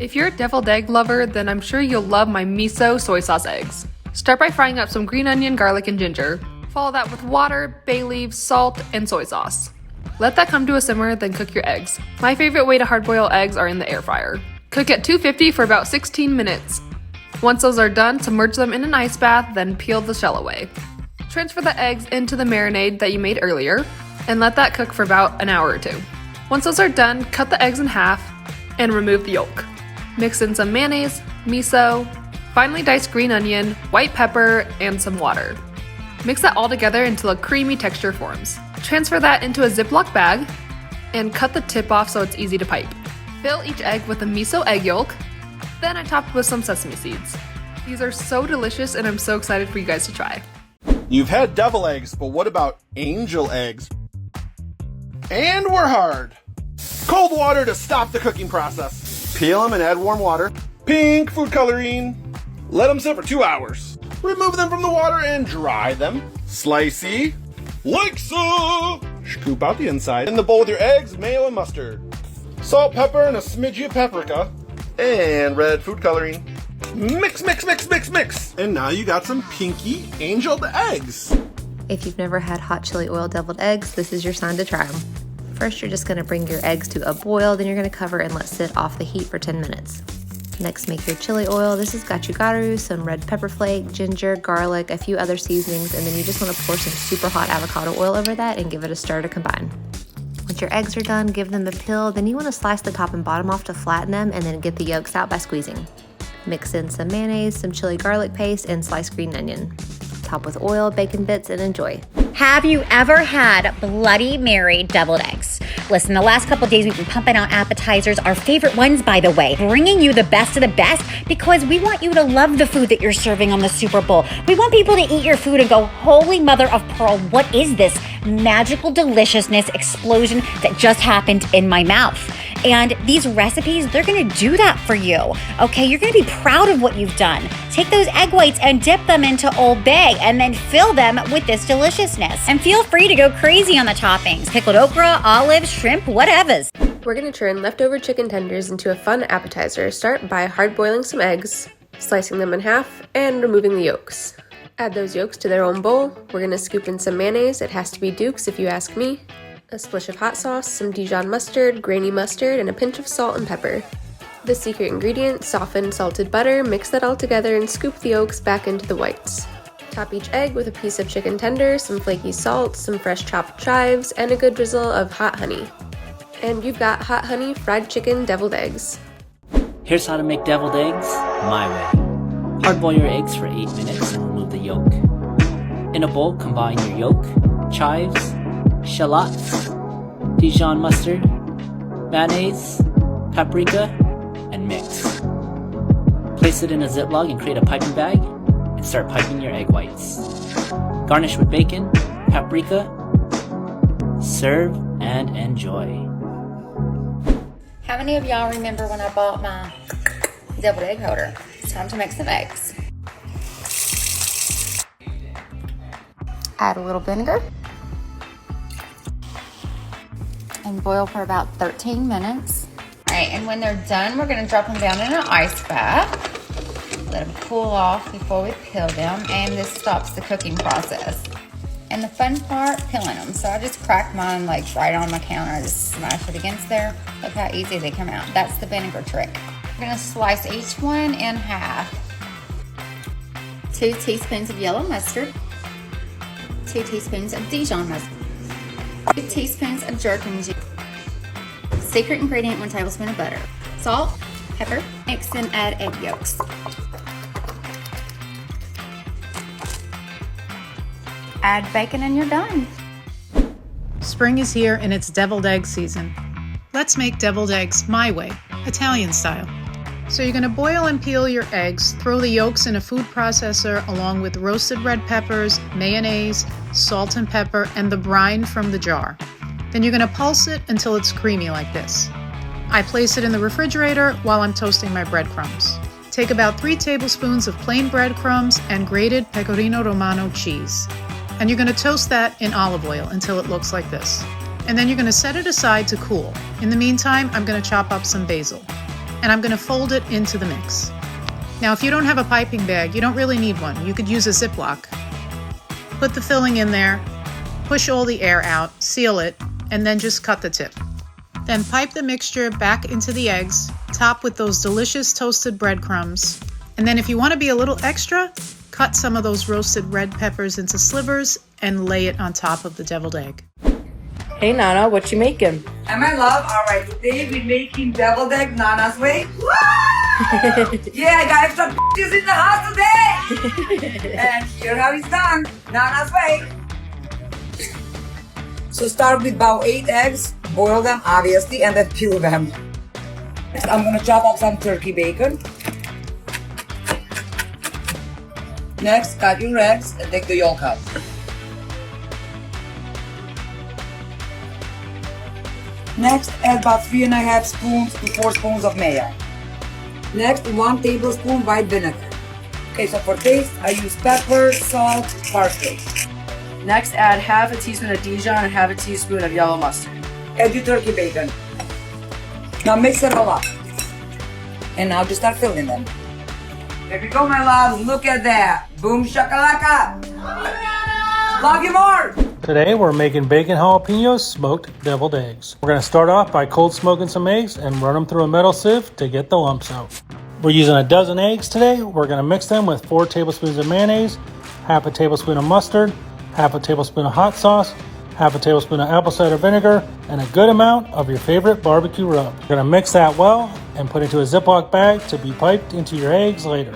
If you're a deviled egg lover, then I'm sure you'll love my miso soy sauce eggs. Start by frying up some green onion, garlic, and ginger. Follow that with water, bay leaves, salt, and soy sauce. Let that come to a simmer, then cook your eggs. My favorite way to hard-boil eggs are in the air fryer. Cook at 250 for about 16 minutes. Once those are done, submerge them in an ice bath, then peel the shell away. Transfer the eggs into the marinade that you made earlier, and let that cook for about an hour or two. Once those are done, cut the eggs in half and remove the yolk. Mix in some mayonnaise, miso, finely diced green onion, white pepper, and some water. Mix that all together until a creamy texture forms. Transfer that into a Ziploc bag and cut the tip off so it's easy to pipe. Fill each egg with a miso egg yolk, then I topped with some sesame seeds. These are so delicious and I'm so excited for you guys to try. You've had devil eggs, but what about angel eggs? And we're hard. Cold water to stop the cooking process. Peel them and add warm water. Pink food coloring. Let them sit for 2 hours. Remove them from the water and dry them. Slicey. Like so. Scoop out the inside. In the bowl with your eggs, mayo, and mustard. Salt, pepper, and a smidge of paprika. And red food coloring. Mix, mix, mix, mix, mix. And now you got some pinky angeled eggs. If you've never had hot chili oil deviled eggs, this is your sign to try them. First, you're just gonna bring your eggs to a boil, then you're gonna cover and let sit off the heat for 10 minutes. Next, make your chili oil. This has gochugaru, some red pepper flake, ginger, garlic, a few other seasonings, and then you just wanna pour some super hot avocado oil over that and give it a stir to combine. Once your eggs are done, give them a peel, then you wanna slice the top and bottom off to flatten them and then get the yolks out by squeezing. Mix in some mayonnaise, some chili garlic paste, and sliced green onion. Top with oil, bacon bits, and enjoy. Have you ever had Bloody Mary deviled eggs? Listen, the last couple days we've been pumping out appetizers, our favorite ones, by the way, bringing you the best of the best because we want you to love the food that you're serving on the Super Bowl. We want people to eat your food and go, holy mother of pearl, what is this magical deliciousness explosion that just happened in my mouth? And these recipes, they're gonna do that for you, okay? You're gonna be proud of what you've done. Take those egg whites and dip them into Old Bay and then fill them with this deliciousness. And feel free to go crazy on the toppings. Pickled okra, olives, shrimp, whatevers. We're going to turn leftover chicken tenders into a fun appetizer. Start by hard-boiling some eggs, slicing them in half, and removing the yolks. Add those yolks to their own bowl. We're going to scoop in some mayonnaise. It has to be Duke's if you ask me. A splish of hot sauce, some Dijon mustard, grainy mustard, and a pinch of salt and pepper. The secret ingredient, softened salted butter. Mix that all together and scoop the yolks back into the whites. Top each egg with a piece of chicken tender, some flaky salt, some fresh chopped chives, and a good drizzle of hot honey. And you've got hot honey fried chicken deviled eggs. Here's how to make deviled eggs my way. Hard boil your eggs for 8 minutes and remove the yolk. In a bowl, combine your yolk, chives, shallots, Dijon mustard, mayonnaise, paprika, and mix. Place it in a Ziploc and create a piping bag and start piping your egg whites. Garnish with bacon, paprika, serve and enjoy. How many of y'all remember when I bought my deviled egg holder? It's time to make some eggs. Add a little vinegar and boil for about 13 minutes. All right, and when they're done, we're gonna drop them down in an ice bath. Let them cool off before we peel them, and this stops the cooking process. And the fun part, peeling them. So I just crack mine like right on my counter. I just smash it against there. Look how easy they come out. That's the vinegar trick. We're gonna slice each one in half. 2 teaspoons of yellow mustard. 2 teaspoons of Dijon mustard. 2 teaspoons of gherkin juice. Secret ingredient, 1 tablespoon of butter. Salt, pepper, mix and add egg yolks. Add bacon and you're done. Spring is here and it's deviled egg season. Let's make deviled eggs my way, Italian style. So you're gonna boil and peel your eggs, throw the yolks in a food processor along with roasted red peppers, mayonnaise, salt and pepper, and the brine from the jar. Then you're gonna pulse it until it's creamy like this. I place it in the refrigerator while I'm toasting my breadcrumbs. Take about 3 tablespoons of plain breadcrumbs and grated pecorino romano cheese. And you're gonna toast that in olive oil until it looks like this. And then you're gonna set it aside to cool. In the meantime, I'm gonna chop up some basil. and I'm gonna fold it into the mix. Now, if you don't have a piping bag, you don't really need one. You could use a Ziploc. Put the filling in there, push all the air out, seal it, and then just cut the tip. Then pipe the mixture back into the eggs, top with those delicious toasted breadcrumbs. And then if you want to be a little extra, cut some of those roasted red peppers into slivers and lay it on top of the deviled egg. Hey Nana, what you making? And my love, alright, today we're making deviled egg Nana's way. Yeah, I got extra bitches in the house today! And here how it's done, Nana's way. So start with about 8 eggs, boil them obviously, and then peel them. And I'm gonna chop up some turkey bacon. Next, cut your eggs and take the yolk out. Next, add about 3.5 spoons to 4 spoons of mayo. Next, 1 tablespoon white vinegar. Okay, so for taste, I use pepper, salt, parsley. Next, add half a teaspoon of Dijon and half a teaspoon of yellow mustard. Add your turkey bacon. Now mix it all up. And now just start filling them. There we go, my loves. Look at that. Boom shakalaka. Love you more. Today we're making bacon jalapeno smoked deviled eggs. We're going to start off by cold smoking some eggs and run them through a metal sieve to get the lumps out. We're using a dozen eggs today. We're going to mix them with 4 tablespoons of mayonnaise, half a tablespoon of mustard, half a tablespoon of hot sauce, half a tablespoon of apple cider vinegar, and a good amount of your favorite barbecue rub. You're going to mix that well and put it into a Ziploc bag to be piped into your eggs later.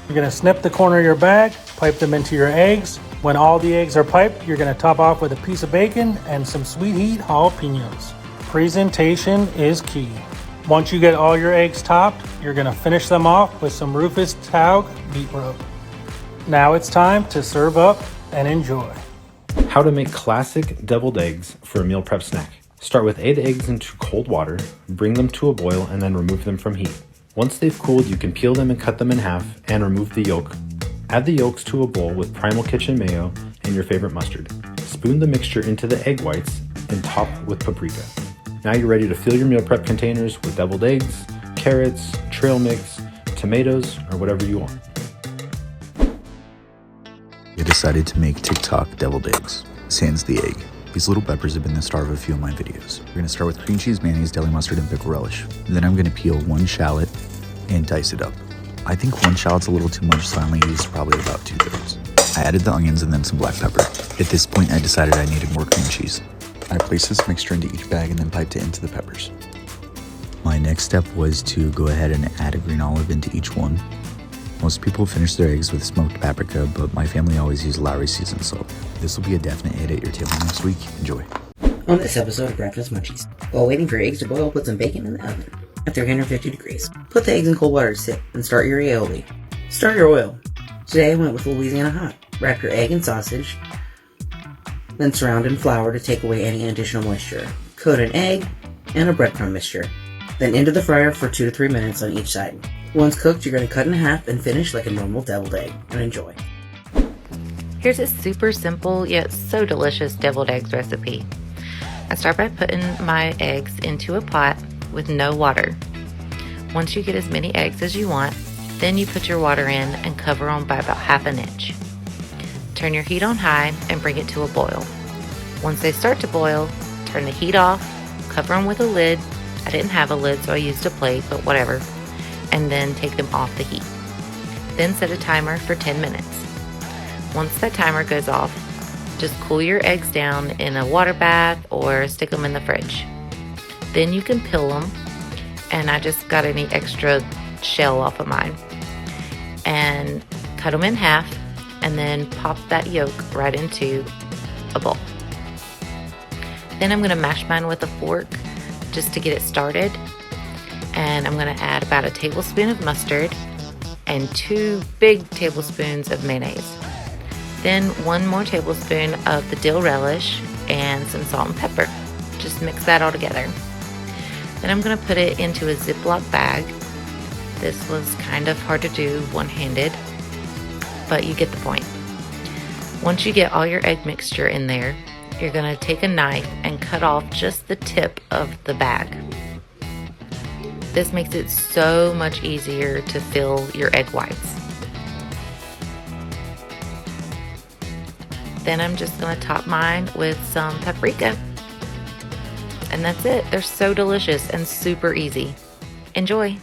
You're going to snip the corner of your bag, pipe them into your eggs. When all the eggs are piped, you're going to top off with a piece of bacon and some sweet heat jalapenos. Presentation is key. Once you get all your eggs topped, you're going to finish them off with some Rufus Taug beet rub. Now it's time to serve up and enjoy. How to make classic deviled eggs for a meal prep snack. Start with 8 eggs into cold water, bring them to a boil, and then remove them from heat. Once they've cooled, you can peel them and cut them in half and remove the yolk. Add the yolks to a bowl with Primal Kitchen mayo and your favorite mustard. Spoon the mixture into the egg whites and top with paprika. Now you're ready to fill your meal prep containers with deviled eggs, carrots, trail mix, tomatoes, or whatever you want. I decided to make TikTok deviled eggs, sans the egg. These little peppers have been the star of a few of my videos. We're going to start with cream cheese, mayonnaise, deli mustard, and pickle relish. Then I'm going to peel 1 shallot and dice it up. I think 1 shallot's a little too much, so I only used probably about 2/3. I added the onions and then some black pepper. At this point, I decided I needed more cream cheese. I placed this mixture into each bag and then piped it into the peppers. My next step was to go ahead and add a green olive into each one. Most people finish their eggs with smoked paprika, but my family always uses Allrecipes salt. This will be a definite hit at your table next week. Enjoy. On this episode of Breakfast Munchies, while waiting for your eggs to boil, put some bacon in the oven at 350 degrees. Put the eggs in cold water to sit and start your aioli. Start your oil. Today I went with Louisiana Hot. Wrap your egg in sausage, then surround in flour to take away any additional moisture. Coat an egg and a breadcrumb mixture. Then into the fryer for 2 to 3 minutes on each side. Once cooked, you're going to cut in half and finish like a normal deviled egg. And enjoy. Here's a super simple yet so delicious deviled eggs recipe. I start by putting my eggs into a pot with no water. Once you get as many eggs as you want, then you put your water in and cover them by about 1/2 inch. Turn your heat on high and bring it to a boil. Once they start to boil, turn the heat off, cover them with a lid. I didn't have a lid, so I used a plate, but whatever. And then take them off the heat. Then set a timer for 10 minutes. Once that timer goes off, just cool your eggs down in a water bath or stick them in the fridge. Then you can peel them, and I just got any extra shell off of mine. And cut them in half, and then pop that yolk right into a bowl. Then I'm going to mash mine with a fork just to get it started. And I'm going to add about a tablespoon of mustard and 2 big tablespoons of mayonnaise. Then 1 more tablespoon of the dill relish and some salt and pepper. Just mix that all together. Then I'm going to put it into a Ziploc bag. This was kind of hard to do one-handed, but you get the point. Once you get all your egg mixture in there, you're going to take a knife and cut off just the tip of the bag. This makes it so much easier to fill your egg whites. Then I'm just gonna top mine with some paprika. And that's it. They're so delicious and super easy. Enjoy.